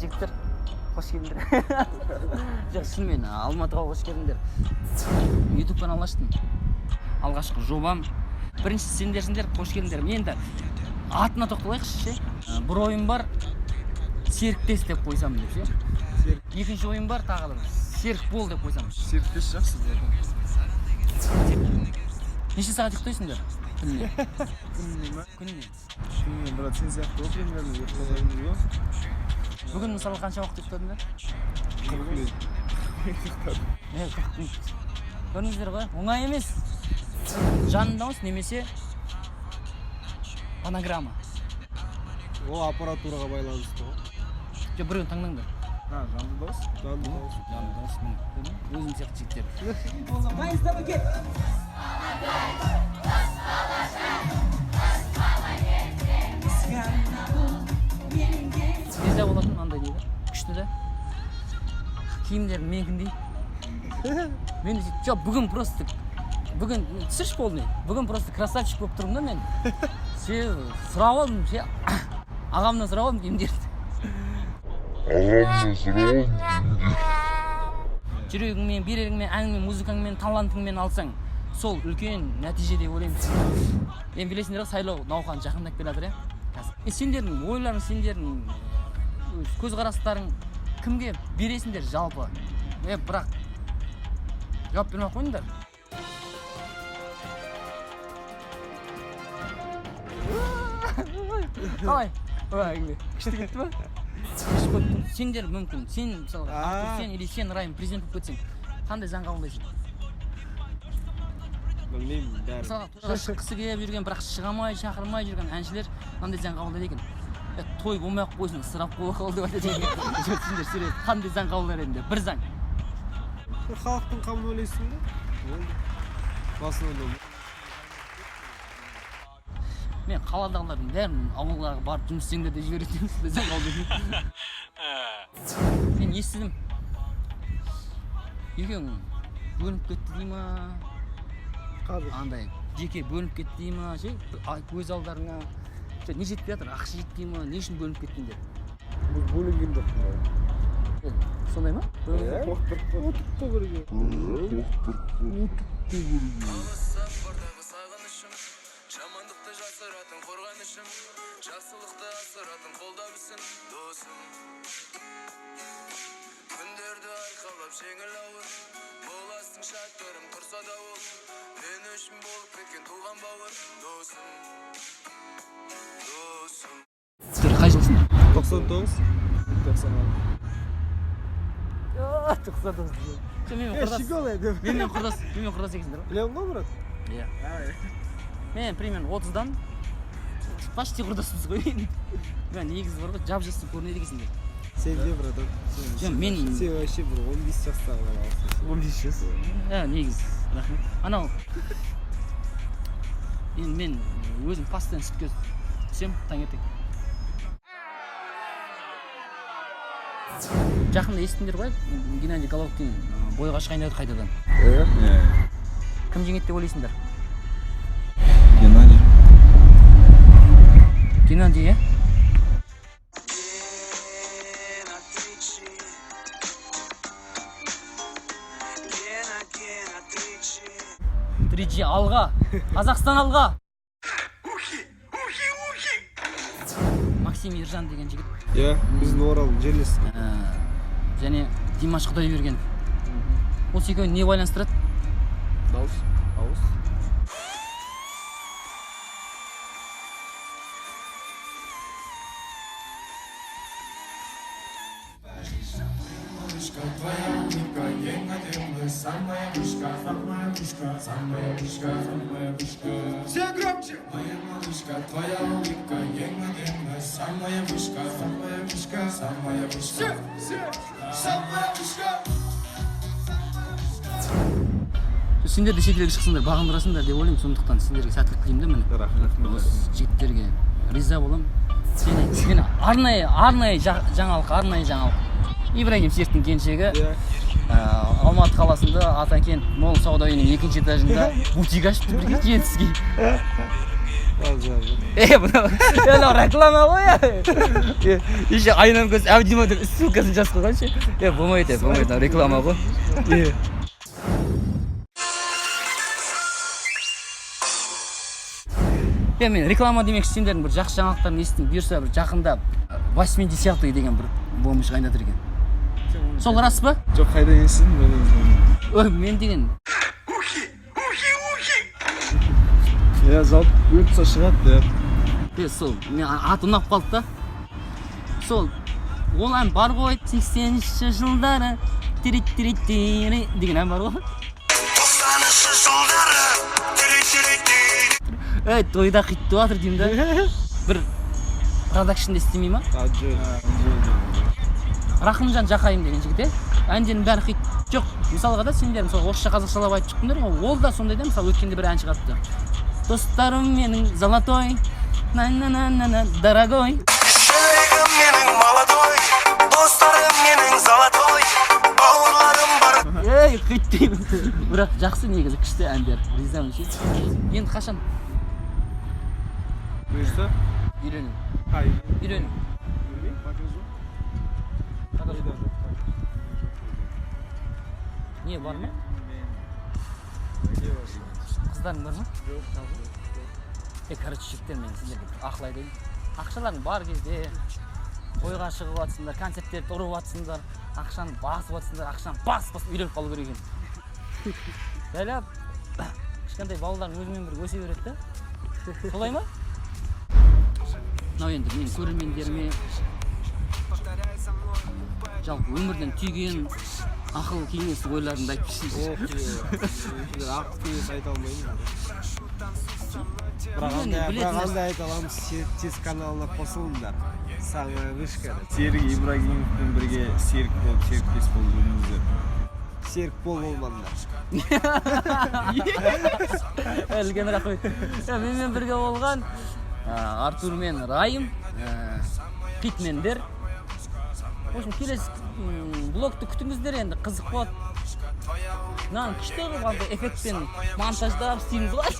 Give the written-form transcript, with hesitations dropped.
жігіттер, қош келдіңдер. Жоқ, шынымен Алматыға қош келдіңдер. YouTube канал аштым. Алғашқы жобам. Бірінші сендерсіңдер, қош келдіңдер. Мен де атына тоқталайықшы ше. Бір ойым бар, серіктес деп қойсам деп ше. Екінші ойым бар, тағы да серік бол деп қойсам. Серіктес жақсы деді. Неше сағат ұйықтайсыңдар? Күніне? Күніне, брат, сен сияқты ғой примерно ұйықтаймын ғой. Бүгін мысалы қанша уақыт ұйықтадыңдар? 40 минут. 40 минут. Көрдіңіздер ғой, оңай емес. Жанды дауыс немесе фонограмма. Ол аппаратураға байланысты ғой. Жоқ, біреуін таңдаңдар. Жанды дауыс? Жанды дауыс. Жанды дауыс, міне. Өзім сияқты жігіттер. Тезде болатын мынандай дейді. Күшті да. Киімдерін менікіндей. Мен жоқ, бүгін просто түсіріш болды. Бүгін просто красавчик болып тұрмын да мен. Сұрап алдым, ағамнан сұрап алдым киімдерді. Жүрегіңмен, береріңмен, әніңмен, музыкаңмен, талантыңмен алсаң, сол үлкен нәтиже деп ойлаймын. Мен білесіңдер ғой, сайлау науқаны жақындап келе жатыр, сендердің ойларың, сендердің көзқарастарың кімге бересіңдер жалпы? Бірақ жауап бермей қойыңдар. Қалай? Күшті кетті ма? Сендер мүмкін, сен мысалға Артур сен или сен Райым президент болып кетсең, қандай заң қабылдайсың? Білмеймін, бәрі. Мысалға тойға шыққысы келіп жүрген, бірақ шығамай, шақырмай жүрген әншілер қандай заң қабылдайды екен? Той болмай-ақ қойсын, ысырап болды деп айтады екен. Сендер сөйледі, қандай заң қабылдар едіңдер? Бір заң. Халықтың қамын ойлайсың ба? Басын ойлаймын. Мен қаладағылардың бәрін ауылға барып жұмыс істеңдер деп жіберетін заң қабылдайтын. Мен естідім. Екеуің бөлініп кетті дей ма? Андай жеке бөлініп кетті дей ма? Көз алдарыңа не жетпей жатыр, ақша жетпей ма? Не үшін бөлініп кеттіңдер? Бөлінген жоқ. Сондай ма? Отықты бірге. Жамандықты жасыратын қорғанышым, жақсылықты асыратын қолдабысың досым. Күндерді арқалап жеңіл ауыр, боласың шаттарым тұрса да ол, мен үшін болып кеткен туған бауыр досым. Қай жылсың? 99. 99. Менімен құрдас екенсіңдер ғой? Білемін ғой, брат? Иә. Мен примерно 30-дан почти құрдаспыз ғой. Мен негізі бар ғой, жап-жастың көрінеді екенсіңдер. Сен де, брат? Сен вообще бір 15 жастағы баласың. 15 жас? Негіз, рахмет. Анау, мен өзім пастан сүтке түсем, таңертең. Жақында естіңдер ғой, Геннадий Головкин бойға шығайын деді қайтадан. Кім жеңеді деп ойлайсыңдар? Геннадий, е? Тричи алға, Қазақстан алға! Максим Ержан деген жігіт. Біздің Оралдың жерлесі. Және Димаш Құдайберген. Осы екеуін не байланыстырады? Дауыс. Все громче! Моя малышка, твоя улыбка, еңгадемна, самая вышка, самая вышка, самая вышка. Самая вышка. Сендер де шетелге шықсыңдар, бағындырасыңдар деп ойлаймын, сондықтан сендерге сәттілік тілеймін де міне. Рахмет. Жігіттерге риза боламын. Сені арнайы жаңалық. Ибрагим Серіктің келіншегі Алматы қаласында Атакент Мол сауда үйінің 2-ші этажында бутик ашыпты, бірге жетіске. Bunu reklama ғой. Еще айнам көз Авдима деп ссылкасын жазып қойғаншы. Болмайды, реклама ғой. Мен реклама демекші сендердің бір жақсы жаңалықтарын естідім. Бұйырса бір жақында 80-й деген бір бомж қайнатыр екен. Сол рас па? Жоқ, қайда енсің? Мен деген. Жалпы бұйыртса шығады деп. Сол, мен аты ұнап қалды да. Сол, ол ән бар ғой, 80-ші жылдары тирит-тирит-тири деген ән бар ғой. 90-шы жылдары тирит-тирит-тири. Тойда қитті батыр деймін да. Бір продакшнда істемей ма? Рахымжан Жақайым деген жігіт, әндерінің бәрі хит. Жоқ, мысалға да сендер мысалы орысша қазақшалап айтып шықтыңдар ғой, ол да сондай да, мысалы өткенде бір ән шығарыпты. Достарым менің золотой, на-на-на-на-на, дорогой. Жүрегім менің молодой, достарым менің золотой, бауырларым бар. Хит деймін. Бірақ жақсы негізі күшті әндер, ризамын ше. Енді қашан? Бұйырса? Үйлену. Үйлену. Не, бар ма? Қыздарың бар ма? Жоқ. Короче, жігіттер мен сендерге ақыл айтайын. Ақшаларың бар кезде тойға шығып жатсыңдар, концерттерді ұрып жатсыңдар, ақшаны басып жатсыңдар, ақшаны басып үйленіп қалу керек екен. Жайлап кішкентай балалардың өзімен бір өсе береді да. Солай ма? Мынау енді мен көрермендеріме жалпы өмірден түйген ақыл кеңес ойларымды айтып жүрсің. Ақыл кеңес айта алмаймын. Бірақ айта аламыз, тез каналына қосылыңдар. Самая вышка. Серік Ибрагимовпен бірге серіктес болып жүріңіздер. Серік болмаңдар. Үлкен рахмет. Менімен бірге болған Артур мен Райым, хитмендер. В общем, келесі блогты күтіңіздер енді, қызық болады. Мынаны күшті қылып эффектпен монтаждап істейміз ғой.